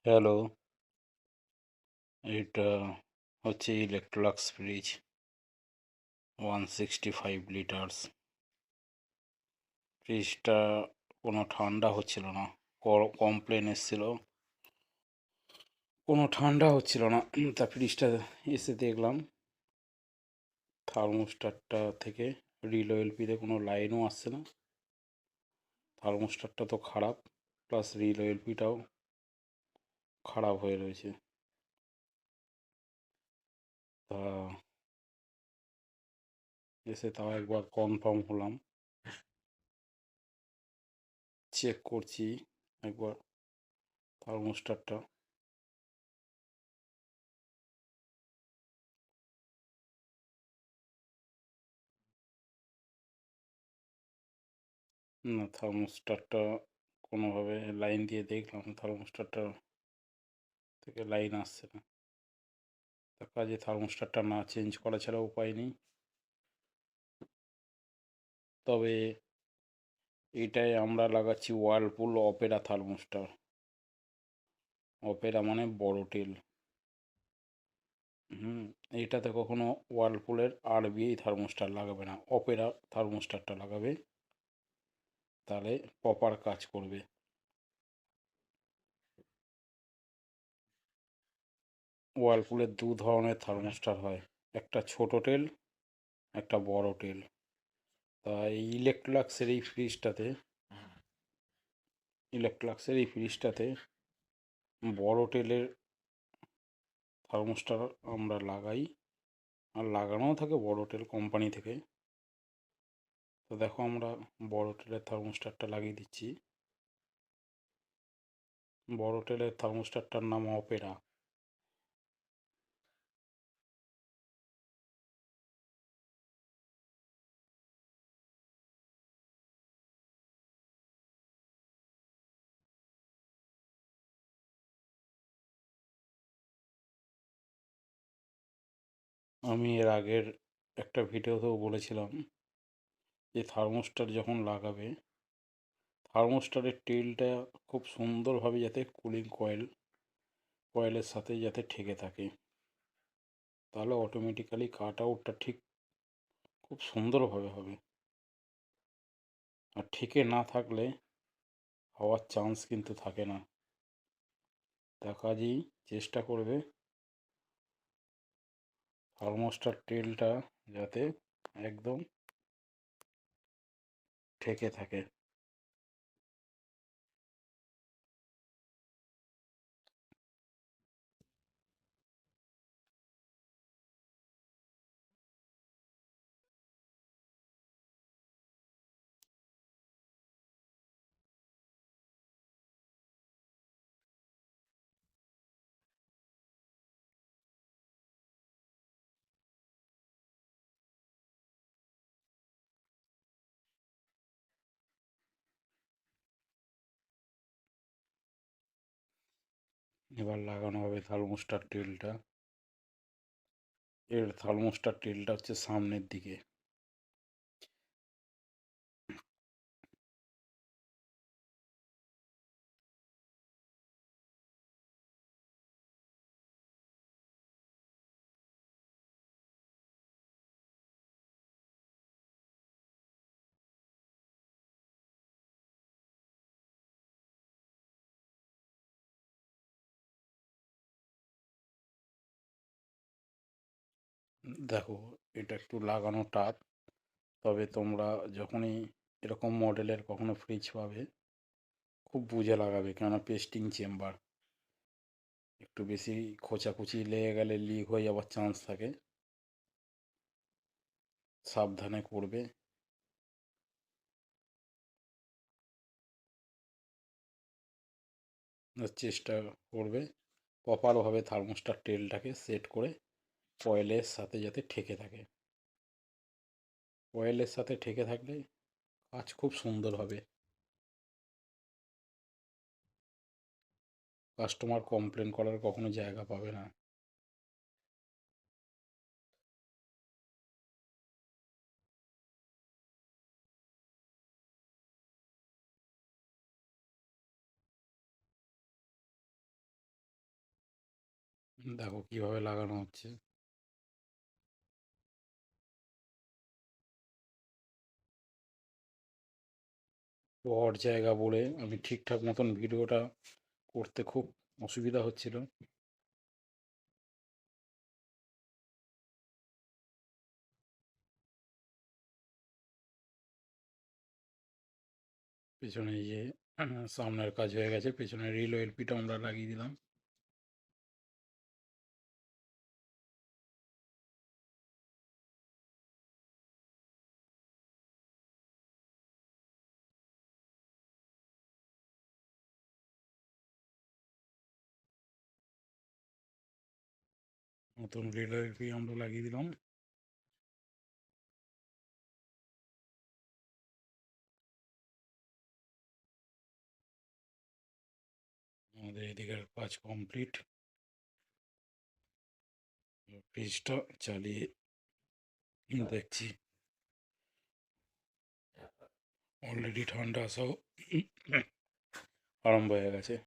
Hello, এটা হচ্ছে ইলেকট্রলাক্স fridge 165 litres. ফ্রিজটা কোনো ঠান্ডা হচ্ছিল না। কমপ্লেন এসেছিল, কোনো ঠান্ডা হচ্ছিল না। তা ফ্রিজটা এসে দেখলাম থার্মোস্টারটা থেকে রিল এলপিতে কোনো লাইনও আসছে না। থার্মোস্টারটা তো খারাপ, প্লাস রিল এলপিটাও খারাপ হয়ে রয়েছে। তা এসে তাও একবার কনফার্ম হলাম, চেক করছি একবার থার্মোস্টারটা। না, থার্মোস্টারটা কোনোভাবে লাইন দিয়ে দেখলাম, থার্মোস্টারটা থেকে লাইন আসছে না। তার কাজে থার্মোস্টারটা না চেঞ্জ করা ছাড়া উপায় নেই। তবে এটাই আমরা লাগাচ্ছি ওয়ার্লপুল অপেরা থার্মোস্টার। অপেরা মানে বড় টেল। হুম, এইটাতে কখনো ওয়ার্লপুলের আরবিআই থার্মোস্টার লাগাবে না, অপেরা থার্মোস্টারটা লাগাবে, তাহলে প্রপার কাজ করবে। ওয়ার্লপুলের দু ধরনের থার্মোস্টার হয়, একটা ছোট টেল, একটা বড় টেল। তা এই ইলেকট্রলাক্সের এই ফ্রিজটাতে বড় টেলের থার্মোস্টার আমরা লাগাই, আর লাগানোও থাকে বড় টেল কোম্পানি থেকে। তো দেখো, আমরা বড় টেলের থার্মোস্টারটা লাগিয়ে দিচ্ছি। বড় টেলের থার্মোস্টারটার নাম অপেরা। আমি এর আগের একটা ভিডিওতেও বলেছিলাম যে থার্মোস্টার যখন লাগাবে, থার্মোস্টারের টেলটা খুব সুন্দরভাবে যাতে কুলিং কয়েলের সাথে যাতে ঠেকে থাকে, তাহলে অটোমেটিক্যালি কাট আউটটা ঠিক খুব সুন্দরভাবে হবে। আর ঠেকে না থাকলে হওয়ার চান্স কিন্তু থাকে না। তা কাজেই চেষ্টা করবে থার্মোস্টার টেলটা যাতে একদম ঠেকে থাকে। এবার লাগানো হবে থার্মোস্টার টেলটা। এর থার্মোস্টার টেলটা হচ্ছে সামনের দিকে। দেখো, এটা একটু লাগানো টাফ, তবে তোমরা যখনই এরকম মডেলের কখনো ফ্রিজ পাবে, খুব বুঝে লাগাবে, কেননা পেস্টিং চেম্বার একটু বেশি খোঁচাখুচি লেগে গেলে লিক হয়ে যাওয়ার চান্স থাকে। সাবধানে করবে। চেষ্টা করবে প্রপারভাবে থার্মোস্টার টেলটাকে সেট করে কয়েলের সাথে যাতে ঠেকে থাকে। কয়েলের সাথে ঠেকে থাকলে কাজ খুব সুন্দর হবে। কাস্টমার কমপ্লেন করার কখনো জায়গা পাবে না। দেখো কিভাবে লাগানো হচ্ছে। শর্ট জায়গা বলে আমি ঠিকঠাক মতন ভিডিওটা করতে খুব অসুবিধা হচ্ছিল। পেছনে এই যে সামনের কাজ হয়ে গেছে, পেছনে রিল এলপিটা আমরা লাগিয়ে দিলাম। নতুন রিল এলপি আমরা লাগিয়ে দিলাম। আমাদের এদিকের কাজ কমপ্লিট। ফ্রিজটা চালিয়ে দেখছি, অলরেডি ঠান্ডা আসাও আরম্ভ হয়ে গেছে।